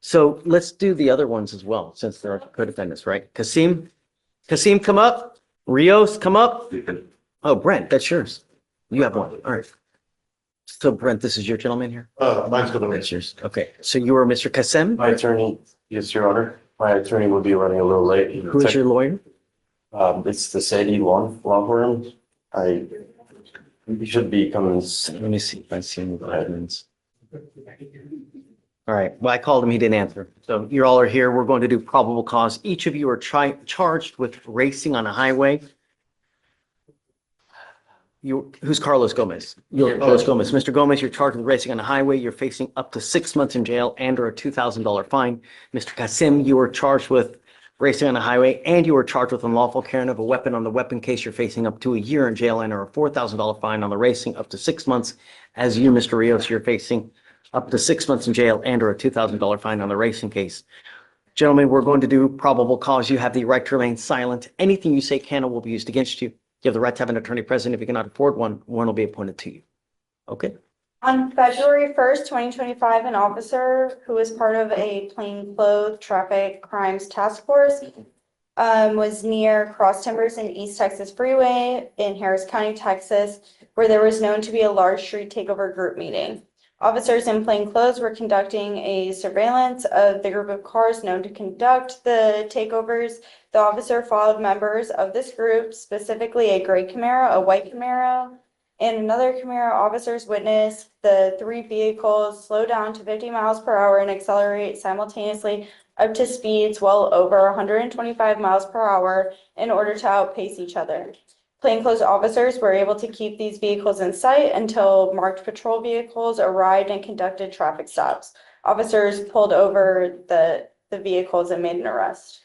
So let's do the other ones as well, since they're co-defendants, right? Kasim, come up. Rios, come up. Oh, Brent, that's yours. You have one. All right. So Brent, this is your gentleman here? Mine's gonna That's yours. Okay. So you are Mr. Kasim? My attorney, yes, Your Honor. My attorney will be running a little late. Who is your lawyer? It's the Sadie law firm. He should be coming. Let me see if I see any admins. All right. Well, I called him. He didn't answer. So you all are here. We're going to do probable cause. Each of you are charged with racing on a highway. Who's Carlos Gomez? You're Carlos Gomez. Mr. Gomez, you're charged with racing on a highway. You're facing up to 6 months in jail and or a $2,000 fine. Mr. Kasim, you are charged with racing on a highway and you are charged with unlawful carrying of a weapon. On the weapon case, you're facing up to a year in jail and or a $4,000 fine. On the racing, up to 6 months. As you, Mr. Rios, you're facing up to 6 months in jail and or a $2,000 fine on the racing case. Gentlemen, we're going to do probable cause. You have the right to remain silent. Anything you say can or will be used against you. You have the right to have an attorney present. If you cannot afford one, one will be appointed to you. Okay? On February 1st, 2025, an officer who was part of a plainclothes traffic crimes task force was near Cross Timbers and East Texas Freeway in Harris County, Texas, where there was known to be a large street takeover group meeting. Officers in plain clothes were conducting a surveillance of the group of cars known to conduct the takeovers. The officer followed members of this group, specifically a gray Camaro, a white Camaro, and another Camaro. Officers witnessed the three vehicles slow down to 50 miles per hour and accelerate simultaneously up to speeds well over 125 miles per hour in order to outpace each other. Plainclothes officers were able to keep these vehicles in sight until marked patrol vehicles arrived and conducted traffic stops. Officers pulled over the vehicles and made an arrest.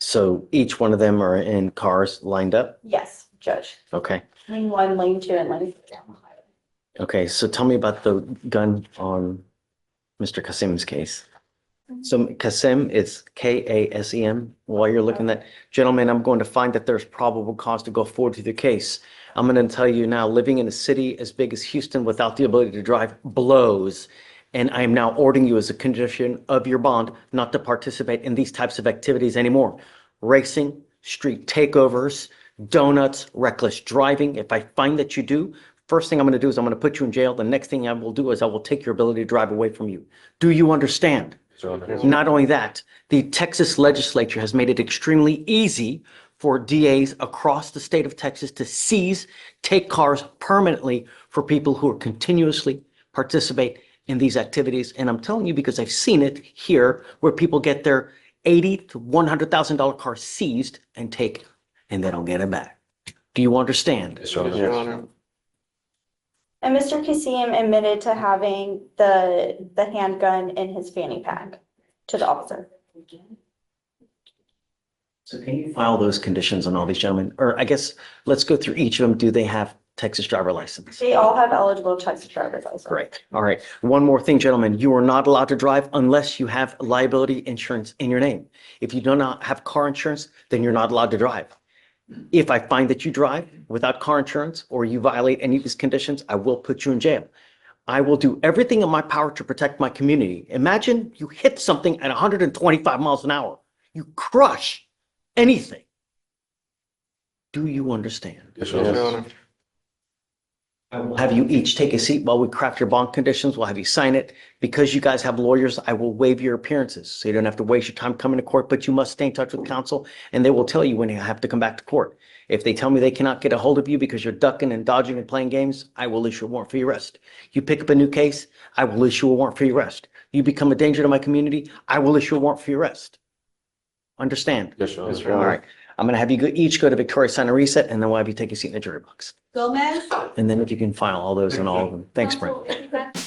So each one of them are in cars lined up? Yes, Judge. Okay. Lane 1, lane 2, and lane 3. Okay. So tell me about the gun on Mr. Kasim's case. So Kasim is Kasem. While you're looking at, gentlemen, I'm going to find that there's probable cause to go forward to the case. I'm going to tell you now, living in a city as big as Houston without the ability to drive blows. And I am now ordering you as a condition of your bond not to participate in these types of activities anymore. Racing, street takeovers, donuts, reckless driving. If I find that you do, first thing I'm going to do is I'm going to put you in jail. The next thing I will do is I will take your ability to drive away from you. Do you understand? Not only that, the Texas legislature has made it extremely easy for DAs across the state of Texas to take cars permanently for people who are continuously participate in these activities. And I'm telling you because I've seen it here where people get their $80,000 to $100,000 car seized and taken and they don't get it back. Do you understand? Yes, Your Honor. And Mr. Kasim admitted to having the handgun in his fanny pack to the officer. So can you file those conditions on all these gentlemen? Or I guess let's go through each of them. Do they have Texas driver license? They all have eligible Texas driver's license. Great. All right. One more thing, gentlemen. You are not allowed to drive unless you have liability insurance in your name. If you do not have car insurance, then you're not allowed to drive. If I find that you drive without car insurance or you violate any of these conditions, I will put you in jail. I will do everything in my power to protect my community. Imagine you hit something at 125 miles an hour. You crush anything. Do you understand? Yes, Your Honor. I will have you each take a seat while we craft your bond conditions. We'll have you sign it. Because you guys have lawyers, I will waive your appearances. So you don't have to waste your time coming to court, but you must stay in touch with counsel and they will tell you when you have to come back to court. If they tell me they cannot get a hold of you because you're ducking and dodging and playing games, I will issue a warrant for your arrest. You pick up a new case, I will issue a warrant for your arrest. You become a danger to my community, I will issue a warrant for your arrest. Understand? Yes, Your Honor. All right. I'm going to have you each go to Victoria, sign a reset, and then we'll have you take a seat in the jury box. Gomez. And then if you can file all those and all of them. Thanks, Brent. Counsel,